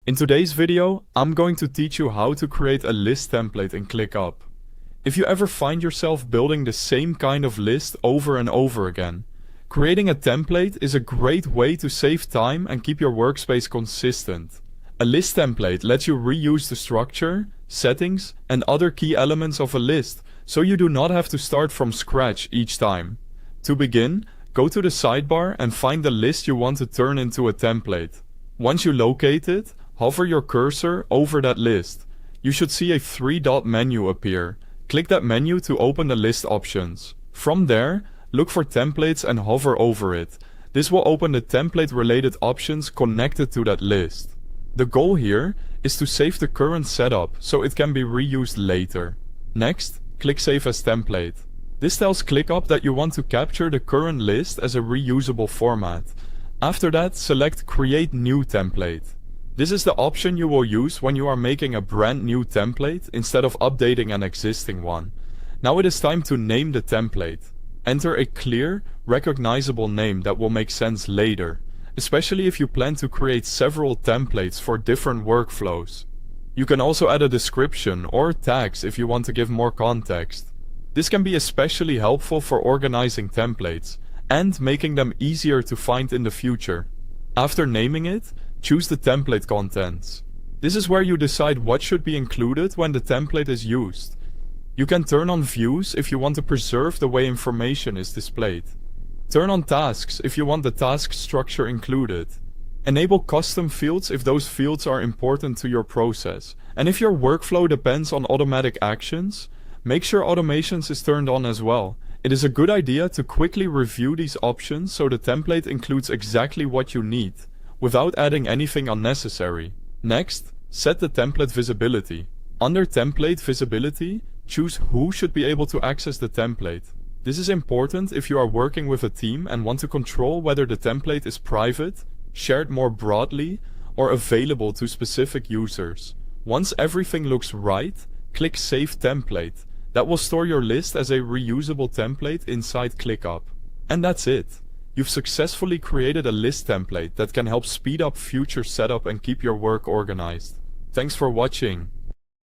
In today's video, I'm going to teach you how to create a list template in ClickUp. If you ever find yourself building the same kind of list over and over again, creating a template is a great way to save time and keep your workspace consistent. A list template lets you reuse the structure, settings, and other key elements of a list, so you do not have to start from scratch each time. To begin, go to the sidebar and find the list you want to turn into a template. Once you locate it, hover your cursor over that list. You should see a 3-dot menu appear. Click that menu to open the list options. From there, look for templates and hover over it. This will open the template-related options connected to that list. The goal here is to save the current setup so it can be reused later. Next, click Save as Template. This tells ClickUp that you want to capture the current list as a reusable format. After that, select Create New Template. This is the option you will use when you are making a brand new template instead of updating an existing one. Now it is time to name the template. Enter a clear, recognizable name that will make sense later, especially if you plan to create several templates for different workflows. You can also add a description or tags if you want to give more context. This can be especially helpful for organizing templates and making them easier to find in the future. After naming it, choose the template contents. This is where you decide what should be included when the template is used. You can turn on views if you want to preserve the way information is displayed. Turn on tasks if you want the task structure included. Enable custom fields if those fields are important to your process. And if your workflow depends on automatic actions, make sure automations is turned on as well. It is a good idea to quickly review these options so the template includes exactly what you need, without adding anything unnecessary. Next, set the template visibility. Under Template Visibility, choose who should be able to access the template. This is important if you are working with a team and want to control whether the template is private, shared more broadly, or available to specific users. Once everything looks right, click Save Template. That will store your list as a reusable template inside ClickUp. And that's it. You've successfully created a list template that can help speed up future setup and keep your work organized. Thanks for watching.